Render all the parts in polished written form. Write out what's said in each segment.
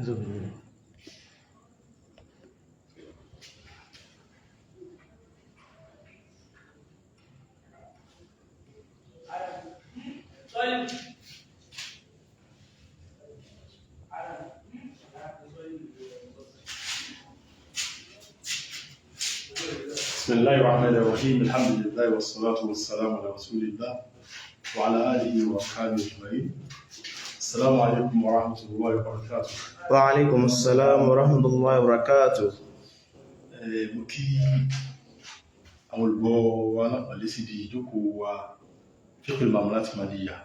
بسم الله الرحمن الرحيم الحمد لله والصلاة والسلام على رسول الله وعلى آله وأصحابه أجمعين. السلام عليكم ورحمة الله وبركاته. وعليكم السلام ورحمة الله وبركاته. Mo kí àwọn olùgbọ́ wa náà pẹ̀lú síbi ìjókòó wa Fiqh al-Mu'amalat al-Maliyya.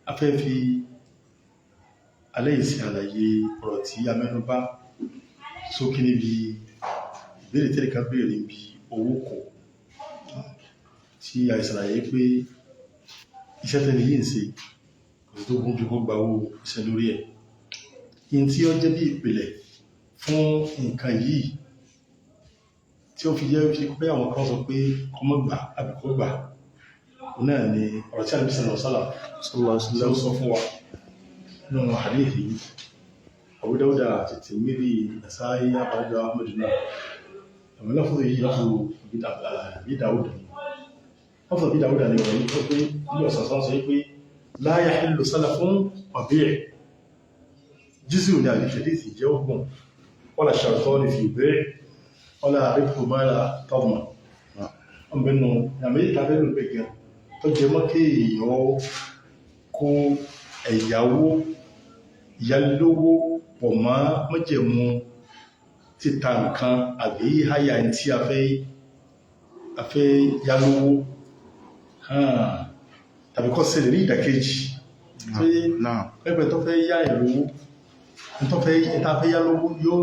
A fẹ́ fi alẹ́ yìí sí àlàyé ọ̀rọ̀ tí a mẹ́nu bà sókè níbi ìbéèrè tẹ́lẹ̀ kan béèrè níbi owó kò tí a ìsàlàyé pé iṣẹ́ tẹ́lẹ̀ yìí ń ṣe kò tó gún jù kó gba owó iṣẹ́ lórí ẹ̀. In tí ó jẹ́ bí ìpìlẹ̀ fún nǹkan yìí tí ó fi jẹ́ pé àwọn kan sọ pé kọmọ gbà àbí kó gbà náà ni ọ̀rọ̀ tí Ànábì sallallahu alaihi wasallam sọ fún wa nínú hadith yìí. Abu Dawud àti Tirmidhi, Nasa'i, Ahmad náà àwọn lọ́fún yìí lọ́fún bí Dawud ni ọ̀rọ̀ yìí tó pé ní ọ̀sán sọ pé la yahillu salafun wa bay' jísù ní àdífẹ́dísì jẹ́ ogun wala shartani fi bay' wala ribhu ma la tadman ọmọbìnú Amẹ́ríkà fẹ́ lò pẹ̀gẹ́ tó jẹ mọ́ kí èèyàn kó ẹ̀yàwó ìyálówó pọ̀ mọ́ májẹ̀mú títa nǹkan àbí háyà tí a fẹ́ yálówó tàbí kọ́ ṣẹlẹ̀ ní ìdàkejì pẹ́pẹ́ tó fẹ́ yá ìlówó tó fẹ́ yálówó yóò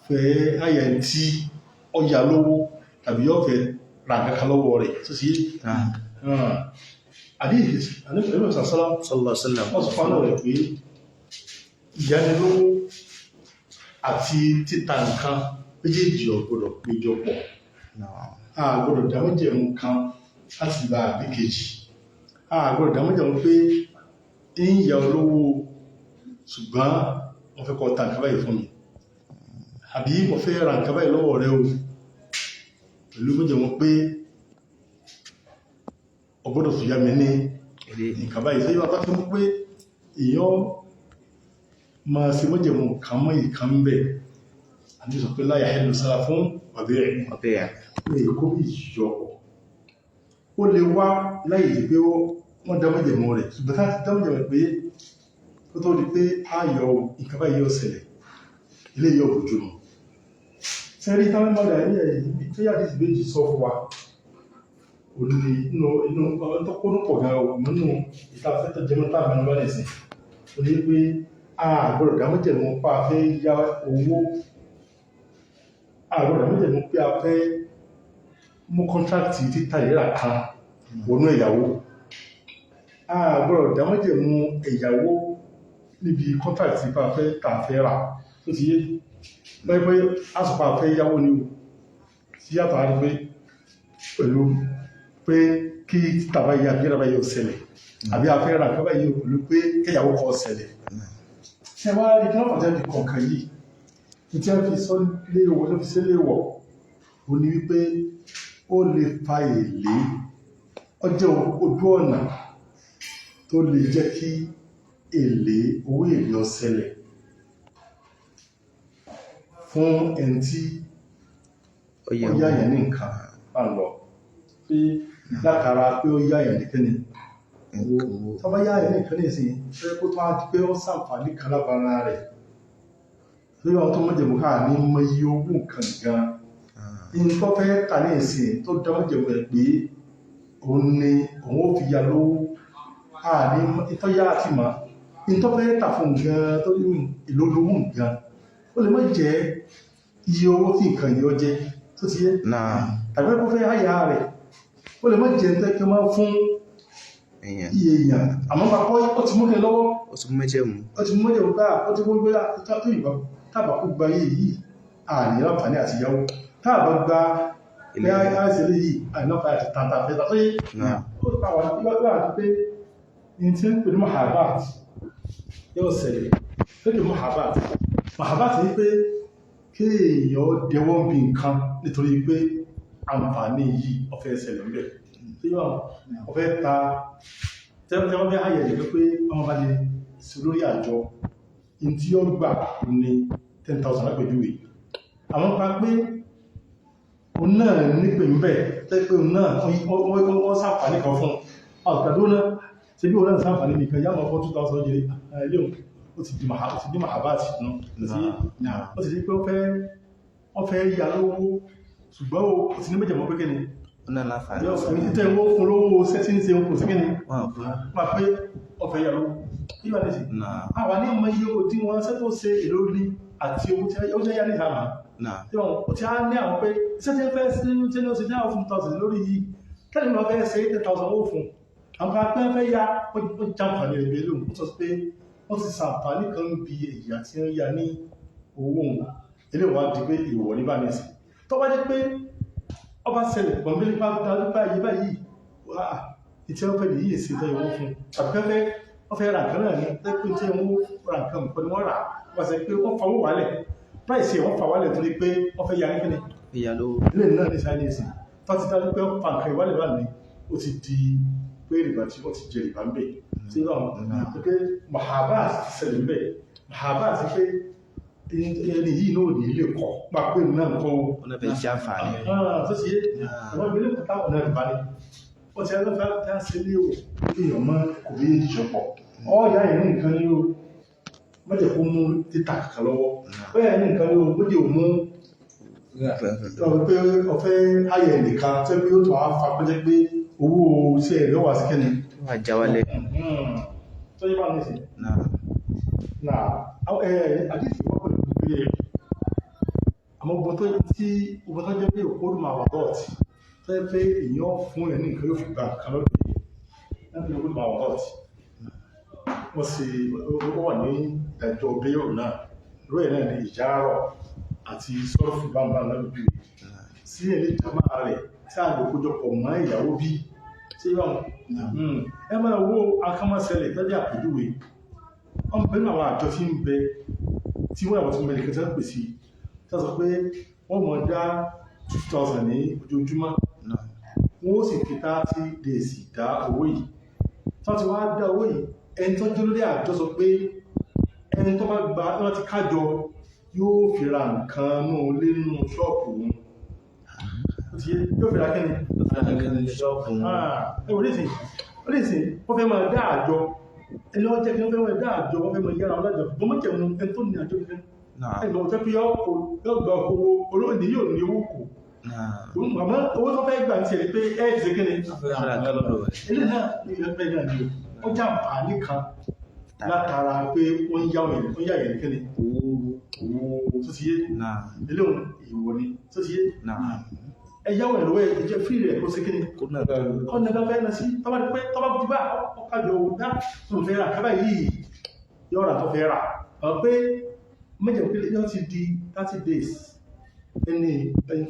fẹ́ háyà tí ó yálówó tàbí yóò fẹ́ ra kankan lọ́wọ́ rẹ̀ tó sì àdíyèsí Ànábì sallallahu alaihi wasallam wọ́n sọ fánà rẹ̀ pé ìyánilówó àti títa nǹkan méjèèjì ò gbọdọ̀ péjọ pọ̀ a gbọdọ̀ dámọ́jẹ̀mú kan láti gba àbí kejì a gbọdọ̀ dámọ́jẹ̀mú pé ń yà olówó ṣùgbọ́n wọ́n fẹ́ kọ́ ta nǹkan báyìí fún mi àbí wọ́n fẹ́ ra nǹkan báyìí lọ́wọ́ rẹ o pẹ̀lú mọ́jẹ̀mú pé o gbọdọ̀ fìyà mi ní nǹkan báyìí sẹ́yìn wọ́n bá fi mú pé èèyàn máa ṣe mọ́jẹ̀mú kan mọ́ ìkan bẹ̀ àti sọ pé la yahillu salafun wa bay' pé kó bí ìyọ̀pọ̀ ó lè wá láyé sí pé wọ́n dá mọ́jẹ̀mú rẹ̀ ṣùgbọ́n láti dá mọ́jẹ̀mú pé ó tó di pé ayọ̀ nǹkan báyìí yóò ṣẹlẹ̀ ilé yóò bójú mu sẹ́rí táwọn mọ́dà ní ẹ̀yìn tó yàtí sí méjì sọ fún wa olùlé inú ọ̀tọ́kónú pọ̀ gan nínú ìtafẹ́tọ̀ jẹmọ́ta mẹ́rin bá lè sìn ó ní pé àgbọ̀rọ̀ dámọ́jẹ̀mú pé a fẹ́ yá owó àgbọ̀rọ̀ dámọ́jẹ̀mú pé a fẹ́ mú kọ́ntrákìtì títà ìrírà kan wọnú ẹ̀yàwó àgbọ̀rọ̀ dámọ́jẹ̀mú ẹ̀yàwó níbi kọ́ntrákìtì pé a fẹ́ tàfẹ́ rà tó ti yé lẹ́gbẹ́ àsùpá fẹ́ yáwó ní o sí yàtọ̀ àrí pé pẹ̀lú pé kí tàbá yà gẹ́rẹ́bá yóò ṣẹlẹ̀ àbí a fẹ́ rà gẹ́rẹ́bá yóò pẹ̀lú pé kẹ́yàwó kọ́ ṣẹlẹ̀ ṣe wá rí kí wọ́n pàtẹ́ fi kọ̀ọ̀kan yìí ní tí wọ́n fi sọ léèwọ̀ tó fi sí léèwọ̀ ó ní wípé ó lè fa èlé ọjọ́ ojú ọ̀nà tó lè jẹ́ kí èlé owó èlé ó ṣẹlẹ̀ fún ẹni tí ó yáyẹ̀ ní nǹkan bá lọ pé látara pé ó yáyẹ̀ ní kíni tó bá yáyẹ̀ ní kíni sí pé kó tó á di pé ó ṣàǹfààní kan lábára rẹ̀ tó yọ tó mọ́jẹ̀mú káà ní mọ iye owó nǹkan gan in tó fẹ́ tà ní ìsìn tó dá mọ́jẹ̀mú ẹ̀ pé òun ni òun ó fi ya lówó àní ìtọ́ yá àti mà in tó fẹ́ tà fún gan tó ní ìlólówó gan ó lè má jẹ́ iye owó tí nǹkan yìí ó jẹ́ tó ti yé tàbí kó fẹ́ háyà rẹ̀ ó lè má jẹ́ ń tẹ́kẹ́ máa fún iye èèyàn àmọ́ bá kọ́ ó ti mú kẹ lọ́wọ́ ó ti mú mẹ́jẹ̀mú bá ó ti mú gbé tó ìgbà tàbà kó gba iye yìí àní láǹfààní àti yáwó tàbà gba pé àìsílẹ̀ yìí àní láǹfààní àti tàntà fẹ́ tàbí ó pàwà nígbàgbà àti pé in tí ń pè ní mahabat yóò ṣẹlẹ̀ lókè mahabat ní pé kí èèyàn dẹwọ́ bí nǹkan nítorí pé àǹfààní yìí ọ̀fẹ́ ṣẹlẹ̀ ń bẹ̀ tí yóò ọ̀fẹ́ ta tẹ́wọ́n fẹ́ ayẹ̀ lè pé ọmọ bá lè sí lórí àjọ in tí ó gbà ní 10,000 lápẹjúwe àwọn pa pé òun náà nípe ń bẹ̀ tẹ́ pé òun náà wọ́n ṣàǹfààní kan fún ọ̀tàdó náà ṣe bí òun náà ṣàǹfààní nìkan yá mọ̀ fún 2,000 jẹ́ ilé ó ti di mahabat náà ó ti di pé wọ́n fẹ́ yà lówó ṣùgbọ́n ó ti ní méjèmọ́ pé kíni ẹ̀mí títẹ́ owó fún lówó sẹ́tí ní ṣe ń kò sí kíni wọ́n pé wọ́n fẹ́ yà lówó ìwà ní sí àwọn ní ọmọ iye tí wọ́n sẹ́ tó ṣe èlò ní àti owó tí ó jẹ́ yà ní ìhàmà tí a ní àwọn pé iṣẹ́ tí ó fẹ́ sí ní ó ṣe ní àwọn fún 2,000 lórí yìí tẹ́lẹ̀ wọ́n fẹ́ ṣe 10,000 owó fún àwọn akẹ́ fẹ́ yá ó jàǹfààní rẹ̀ lóhùn ó sọ pé wọ́n ti sàǹfààní kan bí èyà tí ó yá ní owó ilé wà di pé ìwọ̀ ní bá ní sí tó bá jẹ́ pé ọba ṣẹlẹ̀ pọ̀nbílé bá dájú báyìí báyìí wà ìtí wọ́n fẹ́ lè yíè sí ìtọ́ ìwọ̀n fún àbúkẹ́fẹ́ wọ́n fẹ́ ra nǹkan náà ní pẹ́pẹ́ tí wọ́n ra nǹkan mọ̀ pẹ̀lú wọ́n rà wọ́n sẹ pé wọ́n fawọ́ wálẹ̀ price wọ́n fà wálẹ̀ torí pé wọ́n fẹ́ ya ní kíni ilé náà ní sáyé sí tó ti dájú pé wọ́n fa nǹkan ìwálẹ̀ wà ní ó ti di pé rìbá tí wọ́n ti jẹ rìbá ń bẹ̀ tí wọ́n pé mahabat ṣẹlẹ̀ ń bẹ̀ mahabat sí pé ẹni yìí náà ní ilé kọ̀ pàpẹ́ náà kọ́ ọ̀nà bẹ̀ jẹ́ àǹfààní tó sì yé àwọn ilé kọ̀tà ọ̀nà ìbá ní ó ti ẹlọ́fẹ́ tí a ṣe léwò èèyàn mọ́ kò bí ìjọpọ̀ ọ̀yá ìrìn nǹkan ní o mọ́jẹ̀ kó mú títà kàkà lọ́wọ́ bẹ́ẹ̀ ní nǹkan ní o mọ́jẹ̀ ò mú pé ọ̀fẹ́ ayẹ̀ nìkan tẹ́ pé ó tọ́ á fa pẹ́jẹ́ pé owó iṣẹ́ rẹ̀ wà sí kẹ́ni wà jáwálẹ̀ tó yí bá ní sí náà àdíṣì wọ́n pẹ̀lú pé àmọ́ ogun tó jẹ́ pé òkúrù máa wà bọ́ọ̀tì tó yẹ pé èèyàn fún ẹ̀ ní nǹkan yóò fi gbà kan lọ́dún láti òkúrù máa wà bọ́ọ̀tì wọ́n sì ó wà ní ẹ̀jọ́ bẹ́yọ̀ náà lórí ẹ̀ náà ní ìjárọ̀ àti sọ́ọ̀fù bámbá lọ́dún sí ẹ̀lẹ́ ìjọba rẹ̀ tí a lè kójọpọ̀ mọ́ ìyàwó bí tí wọ́n ẹ máa wo akámọ́sẹ̀lẹ̀ tọ́jú àpèjúwe wọ́n bẹ̀rẹ̀ àwọn àjọ tí ń bẹ tí wọ́n àwọn tí mẹ́lẹ̀ kẹta pè sí tó sọ pé wọ́n mọ̀ dá 2,000 ní ojoojúmọ́ wọ́n ó sì fi 30 days dá owó yìí tó ti wá dá owó yìí ẹni tó jẹ́ lórí àjọ sọ pé ẹni tó bá gba wọ́n ti kájọ yóò fi ra nǹkan nù lé nù ṣọ́ọ̀pù wọn yóò fi ra kẹ́ni ṣọ́ọ̀pù orísìn wọ́n fẹ́ máa dá àjọ ẹni wọ́n jẹ́ kí wọ́n fẹ́ máa dá àjọ wọ́n fẹ́ máa yára ọlájọ bọ́n mọ́ jẹun ẹni tó ní àjọ gẹ́gẹ́ ẹgbẹ̀ òtẹ́ fi yọ́ gba owó olóòdì yóò ní owó kò àmọ́ owó tó fẹ́ gbà ń ṣe pé ẹ́ ṣe kí ni ilé náà ní ẹgbẹ́ náà ni ó jà àǹfààní kan látara pé wọ́n yá ẹ̀yẹ̀ kí ni owó tó ti yé ilé òun ìwò ni tó ti yé ẹ̀yàwó ẹ̀rọ ẹ̀jẹ̀ fí rẹ̀ kó sí kí ni kọ́ nẹ́gbà fẹ́ náà sí tọ́bá ní pé tọ́bá ti bá ọkàjọ òdá tó fẹ́ rà kábà yìí yọ́ra tó fẹ́ rà pé mẹ́jẹ̀ pé yọ́ ti di 30 days ẹni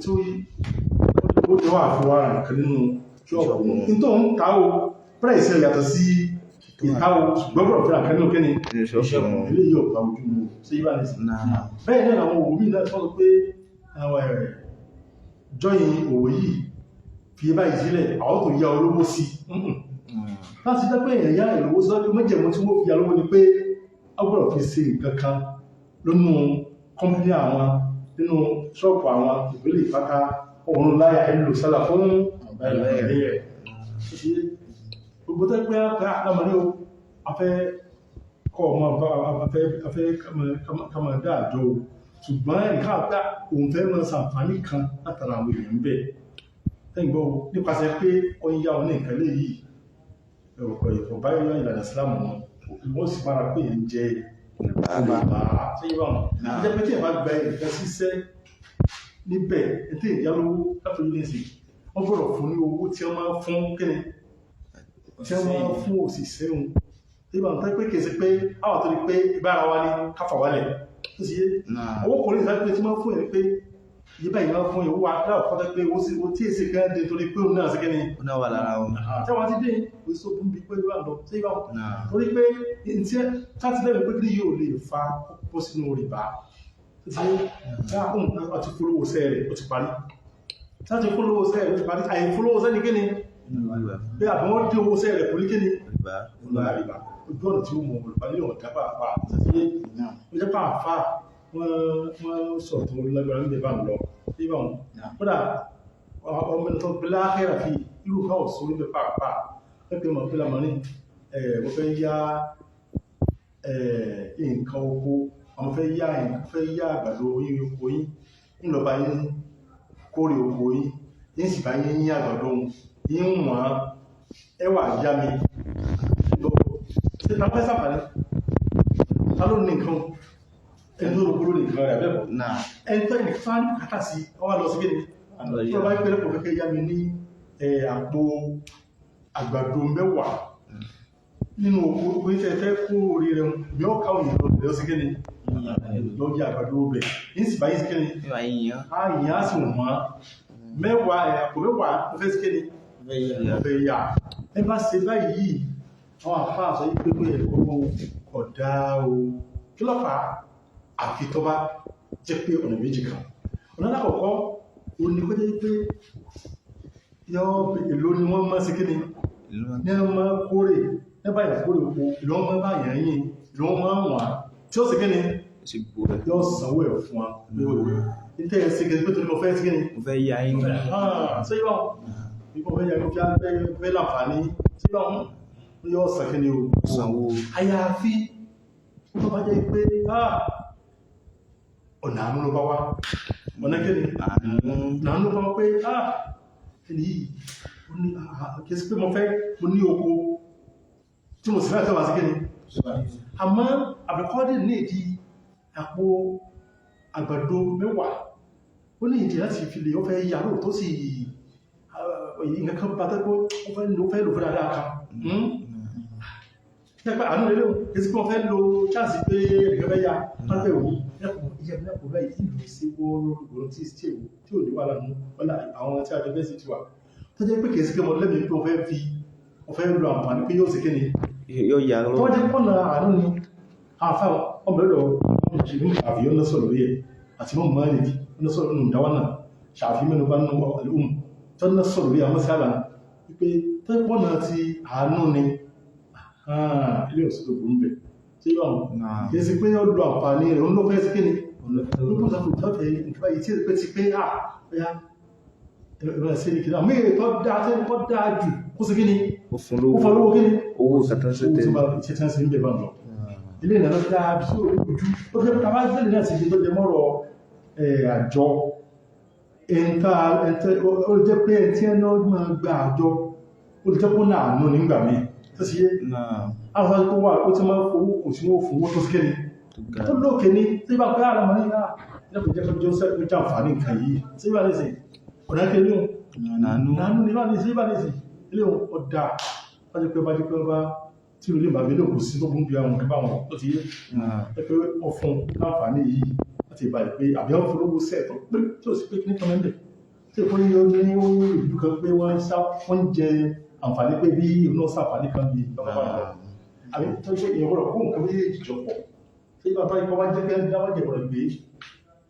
tó ó jẹ́ wà fún wa nǹkan nínú ṣọ́ọ̀bù ní tó ń ta o price ẹ̀ yàtọ̀ sí ìta o ṣùgbọ́n fẹ́ àkẹ́ nínú kẹ́ni ilé yóò pa ojú sí ibà ní sí bẹ́ẹ̀ náà àwọn òwúrí náà sọ pé àwọn ẹ̀rẹ̀ jọyìn òwò yìí fi bá ìsílẹ̀ àwọn tó yá olówó sí láti jẹ́ pé èèyàn yá ìlówó sí lọ́jọ́ mẹ́jẹ̀mú tí wọ́n fi yá lówó ni pé ọgbọ̀rọ̀ fi ṣe nǹkan kan lónú kọ́mpínì àwọn nínú ṣọ́ọ̀pù àwọn ìpínlẹ̀ ìpátá òun láyà ìlú sálà fún ẹ̀rẹ̀ gbogbo tẹ́ pé àmàrí o afẹ́ kọ́ ọmọ afẹ́ kama dáàjọ́ ṣùgbọ́n nǹkan àpá òun fẹ́ mọ́ sàǹfàní kan látara àwọn èèyàn bẹ́ẹ̀ tẹ́gbọ́ nípasẹ̀ pé ó ń yá ọ ní nǹkan lè yìí ẹ̀rọ̀kọ̀ ìfọ̀ báyọ̀ ìlànà ìsìlámù wọ́n sì mára pé ń jẹ ìgbàgbà tí yíwá wọn jẹ́ pé tí ẹ̀ bá gba ìfẹ́ síṣẹ́ níbẹ̀ ètò ìyálówó látòrí lẹ́sìn wọ́n gbọ́dọ̀ fún ní owó tí wọ́n máa fún kíni tí wọ́n máa fún òṣìṣẹ́ òun tí wọ́n tẹ́ pé kèsì pé àwọn tó rí pé ìbára wa ní káfà wálẹ̀ tó sì yé owó kò ní ìsáyé pé tí wọ́n fún ẹ̀ pé yí báyìí wọ́n fún ìwọ́ aláwọ̀ fọ́tẹ́ pé ó tí èsì kan dé torí pé òun náà sí kẹ́ni ó náà wà lára wọn. tí wọ́n ti dé oṣù fún bí pé wà lọ sí ìbá torí pé tí sátidẹ́rì pé kí yóò lè fa pọ́ sínú rìbá àti fólówó sẹ́ rẹ̀ ó ti parí láti fólówó sẹ́ rẹ̀ ó ti parí àyè fólówó sẹ́ ní kíni pé àbọ̀ wọ́n dé owó sẹ́ rẹ̀ kò ní kíni rìbá ojú ọ̀nà tí ó mọ̀ olùbá ní ọ̀dá pàápàá títí ó jẹ́ pàápàá wọ́n sọ tó lágbára ní ìbá lọ síbà wọn kódà ọmọ tó gbé láàkẹ́rà fi irú house orí bẹ pàápàá pẹ́pẹ́ mọ̀ pé lámọ́ ní wọ́n fẹ́ yá nǹkan oko àwọn fẹ́ yá àgbàdo yín oko yín ńlọba yín kórè oko yín yín sì bá yín yín àgbàdo yín wọ́n ẹwà yá mi ṣe ta pẹ́ sàpàdé ta ló ní nǹkan ẹni tó rògbòrò ní nǹkan rẹ̀ abẹ́bọ̀ ẹni tó ẹni fáà ní kàtà sí ọwá lọ sí gẹ́ni tó bá pẹ́lẹ́ pọ̀ kẹ́kẹ́ yá mi ní àpò àgbàdo mẹ́wàá nínú oko ìtẹ́ẹ̀fẹ́ kó orí rẹ̀ bí ó káwọn ìlú lọ sí gẹ́ni lọ yí àgbàdo bẹ̀ ní sì báyìí sí gẹ́ni àyìn á sì wọ́n mẹ́wàá àpò mẹ́wàá ó fẹ́ sí gẹ́ni ọ̀fẹ́ yá ẹ bá ṣe báyìí àwọn àfáà sọ yí pé ẹ̀kọ́ ọ̀dá o kí ló fà á àfi tó bá jẹ́ pé ọ̀nà méjì kan ọ̀nà lákọ̀ọ́kọ́ o ní kó jẹ́ pé èlò ni wọ́n máa sí kí ni ní wọ́n máa kórè nígbà ìkórè oko ìlú wọn máa bá yàn yìn ìlú wọn máa wọ̀n tí ó sì kí ni yóò sanwó ẹ̀ fún wa nítorí ẹ̀ sí kí ni pé tó ní mo fẹ́ sí kí ni mo fẹ́ yá yín ṣé yóò fẹ́ yà kí fẹ́ láǹfààní tí yóò sàkí ni o sanwó àyàfi tó bá jẹ́ pé ọ̀nà àánú ló bá wá ọ̀nà kí ni àánú bá wá pé ẹni yìí kìí sí pé mo ní oko tí mo sì fẹ́ tọ́wà sí kí ni àmọ́ àbẹ̀kọ́dì ní ìdí àpò àgbàdo mẹ́wàá ó ní ìdí láti fi lè ó fẹ́ yàrá tó sì nǹkan kan bá tẹ́kọ́ ó fẹ́ lò fẹ́ dáadáa kan ẹgbẹ́ àánú lélẹ́ èsì pé wọ́n fẹ́ lo chance pé ẹgbẹ́ ya pàtẹ́ òní ẹkùn láì ìlú sí wọ́n tí ò ní wà lánú àwọn tí a jẹ́ bẹ́ẹ̀ sí ti wà tó jẹ́ pé kèsì pé wọ́n lẹ́mìí pé wọ́n fẹ́ lo àǹfààní pé yóò sì kí ni yóò yà lọ tó jẹ́ pọ́nà àánú ni àfà ọmọlẹ́dọ̀ ìṣèlú àfihàn lọ́sọ̀rọ̀ rí ẹ̀ àti mọ́ mọ́lẹ̀kì lọ́sọ̀rọ̀ nù dáwọ́nà ṣàfihàn mẹ́nu bá nù ọ̀lẹ́hùn tó lọ́sọ̀rọ̀ rí àwọn sáàlà wípé tó pọ́nà ti àánú ni ilé òsìlò bú ń bẹ̀ tí yíò kìí sí pé ó lọ àǹfààní rẹ̀ ó ló fẹ́ sí kí ni olókùn sọ fún ìtọ́tẹ̀ ìgbà yìí tí ó pẹ́ ti pé àpẹya ẹ̀rọ ẹ̀sẹ̀ ní kìí àmì tó dáa jù kó sí kí ni ó fún lówó kí ni owó ìṣẹ́tẹ́sẹ̀ ń bẹ̀ bá lọ ilé ìrìnà dáa bí sí orí ojú ó jẹ́ pé àbájẹ́ náà sì di tó jẹ mọ́rọ̀ àjọ ó jẹ́ pé ẹni tí ẹni máa gba àjọ ó jẹ́ pé náà nù nígbà míì tó sì yé àwọn ọ̀sán tó wà ó ti máa fowó kò sí wọ́n fún owó tó síkẹ́ ni tó lókè ní tí bá pẹ́ àrà mọ̀ ní ẹ̀kùn jẹ́ kọjọ́ sẹ́kù jàǹfààní nǹkan yìí tí bá lẹ́sìn ọ̀nà kéré ohun nánú ní bá lẹ́sìn ilé ohun ọ̀dà wájú pé bá jẹ́ pé bá tí ó lè bá gbélé òkú sí tó bú bí àwọn kẹfà wọn tó ti yé pé ọ̀fun láǹfààní yìí láti ìbá ìpé àbí wọn fún lówó sẹ́ẹ̀tọ̀ pé tí ó sì pé kí ní kọ́mẹ́ndẹ̀ tí ó ní ìlú kan pé wọ́n jẹ àǹfààní pé bí ìlú náà sàǹfààní kan bí ọmọ àbí tó ṣe ìyẹ̀wọ̀rọ̀ kó nǹkan méjèèjì jọpọ̀ tí bàbá ikọ́ bá jẹ́ pé dáwọ́ jẹ̀bọ̀rọ̀ gbé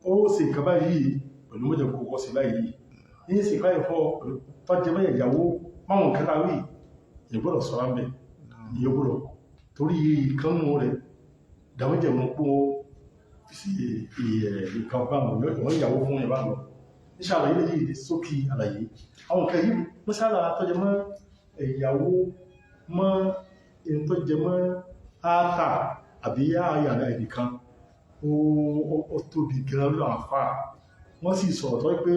ó sì nǹkan báyìí pẹ̀lú mọ́jẹ̀ kókó sí báyìí ní sì káyẹ̀ fọ́ tọ́jẹ́ mẹ́yẹ̀ ìyàwó máwọn nǹkan láwí ìyẹ̀gbọ́dọ̀ sọ́rọ̀ mẹ́ ìyẹ̀gbọ́dọ̀ torí ìkànnù rẹ̀ dáwọ́ jẹ̀bọ̀rọ̀ pé ó fi sí nǹkan bá wọn ìyàwó fún ẹ̀ bá lọ níṣàlàyé lè yìí sókè àlàyé àwọn nǹkan yìí mọ́sálà tọ́jẹ́ mọ́ ìyàwó mọ́ èyí tó jẹ mọ́ áátà àbí àyàrá ẹnìkan ó tóbi gan lọ àfà wọ́n sì sọ̀rọ̀ tó pé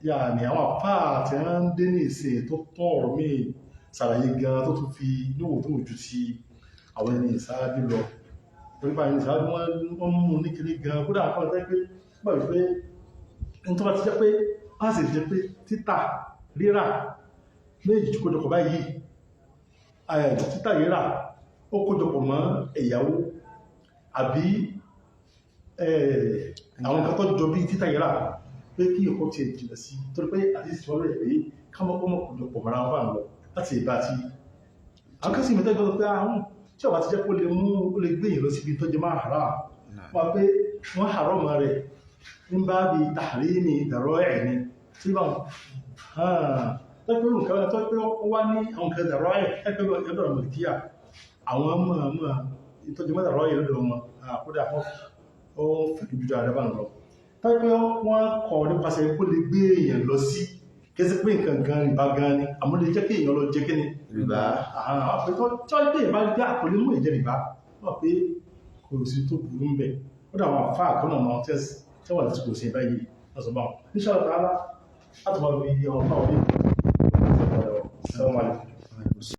yà ní àwọn àfà àti ẹran ń dé ní ìsìn tó tán ọ̀rọ̀ míì sàlàyé gan tó tún fi níwò tó ojú ti àwọn ẹni ìsáájú lọ torí báyìí ìsáájú wọ́n mú ní kiri gan kódà àkọ́ ọ̀tẹ́ pé gbà wípé ní tó bá ti jẹ́ pé wọ́n sì jẹ́ pé títà rírà méjì kójọpọ̀ báyìí títà rírà ó kójọpọ̀ mọ́ ẹ̀yàwó àbí àwọn nǹkan tó jọ bí títà rírà pé kí ọkọ̀ ti jìnà sí torí pé àdísì wọ́n rẹ̀ pé kámọ́kọ́mọ́ kò jọ pọ̀ mọ́ra wọn bá ń lọ láti ìbá tí akẹ́sì mẹ́tẹ́gbẹ́ pé àwọn tí ọba ti jẹ́ kó lè mú ó lè gbé ìlọ síbi tó jẹ máa hàrá wọ́n pé wọ́n hàrọ́ mọ́ rẹ̀ ń bá bí tààrí ní ìdàrọ́ ẹ̀ ni tí bá wọn tọ́pẹ́ nǹkan tó pé ó wá ní àwọn kan ìdàrọ́ ẹ̀ ẹgbẹ́ ọ̀dọ̀ mọ̀lìkíyà àwọn ọmọ ìtọ́jú mẹ́tàrọ́ ẹ̀ lọ́dọ̀ wọn àkúdà ó fẹ̀kú jù àdábà lọ tọ́pẹ́ wọ́n kọ̀ nípasẹ̀ kó lè gbé èèyàn lọ sí kẹsí pé nǹkan gan rìbá gan ni àmọ́ lè jẹ́ kí èèyàn lọ jẹ́ kí ni rìbá àpẹtọ́ tí wọ́n gbé ìbá gbé àpòlé mú ìjẹ́ rìbá wọ́n pé kò sí tó burú ń bẹ̀ ó dà wọn àfáà kan náà tí wọ́n ti kò sí báyìí lọ́sọ̀ bá wọn ní sọ́ọ̀tà látọ̀mọ́ bí ọmọ fáwọn ilé ìjọba